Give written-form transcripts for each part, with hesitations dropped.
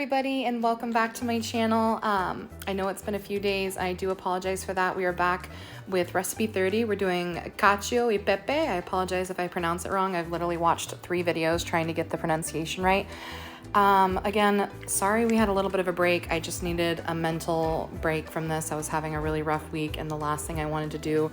Everybody, and welcome back to my channel. I know it's been a few days. I do apologize for that. We are back with recipe 30. We're doing Cacio y Pepe. I apologize if I pronounce it wrong. I've literally watched 3 videos trying to get the pronunciation right. Again, sorry we had a little bit of a break. I just needed a mental break from this. I was having a really rough week, and the last thing I wanted to do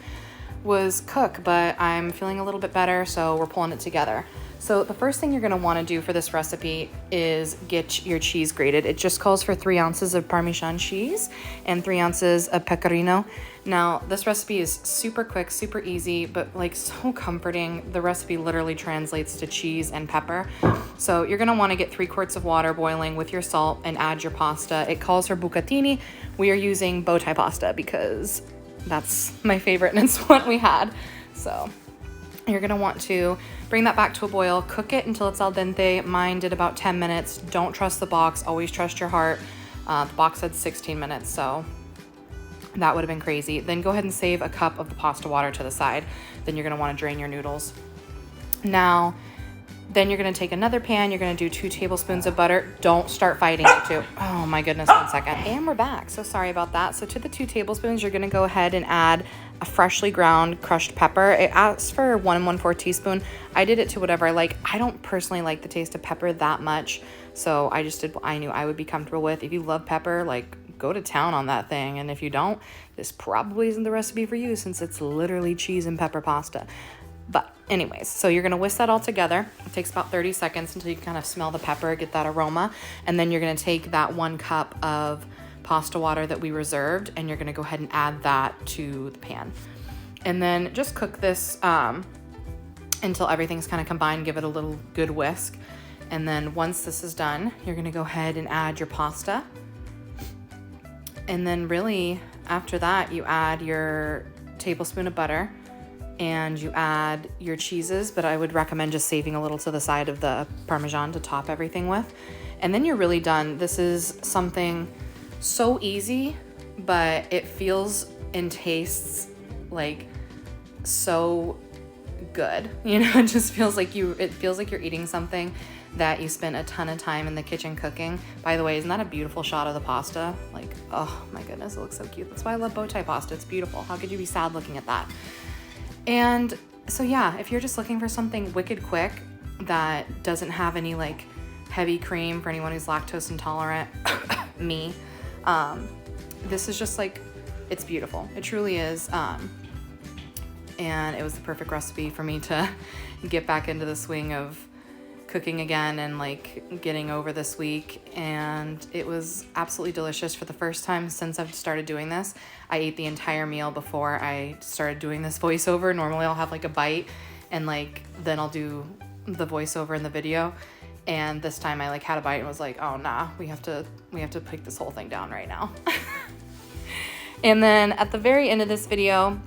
was cook, but I'm feeling a little bit better, so we're pulling it together. So the first thing you're going to want to do for this recipe is get your cheese grated. It just calls for 3 ounces of Parmesan cheese and 3 ounces of pecorino. Now, this recipe is super quick, super easy, but like so comforting. The recipe literally translates to cheese and pepper. So you're going to want to get 3 quarts of water boiling with your salt and add your pasta. It calls for bucatini. We are using bow tie pasta because that's my favorite and it's what we had. So you're gonna want to bring that back to a boil, cook it until it's al dente. Mine did about 10 minutes. Don't trust the box, always trust your heart. The box said 16 minutes, so that would have been crazy. Then go ahead and save a cup of the pasta water to the side. Then you're gonna wanna drain your noodles. Now, then you're gonna take another pan, you're gonna do 2 tablespoons of butter. Don't start fighting it too. Oh my goodness, 1 second. And we're back, so sorry about that. So to the 2 tablespoons, you're gonna go ahead and add a freshly ground crushed pepper. It asks for 1 1/4 teaspoon. I did it to whatever I like. I don't personally like the taste of pepper that much, so I just did what I knew I would be comfortable with. If you love pepper, like, go to town on that thing, and if you don't, this probably isn't the recipe for you since it's literally cheese and pepper pasta. But anyways, so you're gonna whisk that all together. It takes about 30 seconds until you kind of smell the pepper, get that aroma. And then you're gonna take that 1 cup of pasta water that we reserved, and you're gonna go ahead and add that to the pan. And then just cook this until everything's kind of combined, give it a little good whisk. And then once this is done, you're gonna go ahead and add your pasta. And then really, after that, you add your tablespoon of butter, and you add your cheeses, but I would recommend just saving a little to the side of the Parmesan to top everything with. And then you're really done. This is something so easy, but it feels and tastes like so good. You know, it just feels like it feels like you're eating something that you spent a ton of time in the kitchen cooking. By the way, isn't that a beautiful shot of the pasta? Like, oh my goodness, it looks so cute. That's why I love bow tie pasta. It's beautiful. How could you be sad looking at that? And so yeah, if you're just looking for something wicked quick that doesn't have any like heavy cream for anyone who's lactose intolerant, me, this is just like, it's beautiful. It truly is. And it was the perfect recipe for me to get back into the swing of cooking again and like getting over this week. And it was absolutely delicious. For the first time since I've started doing this, I ate the entire meal before I started doing this voiceover. Normally I'll have like a bite and like then I'll do the voiceover in the video, and this time I like had a bite and was like, oh nah, we have to pick this whole thing down right now. And then at the very end of this video,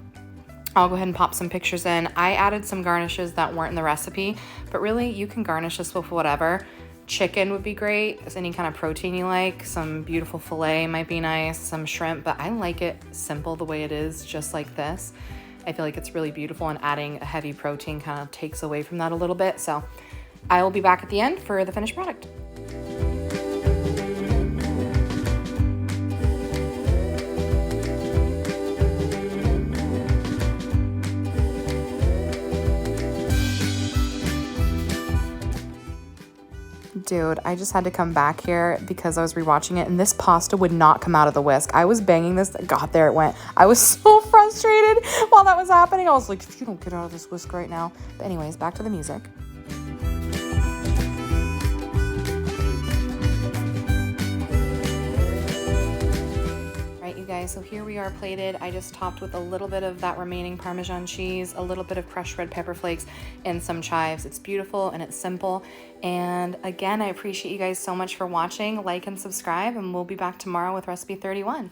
I'll go ahead and pop some pictures in. I added some garnishes that weren't in the recipe, but really you can garnish this with whatever. Chicken would be great, any kind of protein you like. Some beautiful filet might be nice, some shrimp, but I like it simple the way it is, just like this. I feel like it's really beautiful, and adding a heavy protein kind of takes away from that a little bit. So I will be back at the end for the finished product. Dude, I just had to come back here because I was rewatching it, and this pasta would not come out of the whisk. I was banging this. God, there it went. I was so frustrated while that was happening. I was like, if you don't get out of this whisk right now. But anyways, back to the music. You guys, so here we are plated. I just topped with a little bit of that remaining Parmesan cheese, a little bit of crushed red pepper flakes, and some chives. It's beautiful and it's simple. And again, I appreciate you guys so much for watching. Like and subscribe, and we'll be back tomorrow with recipe 31.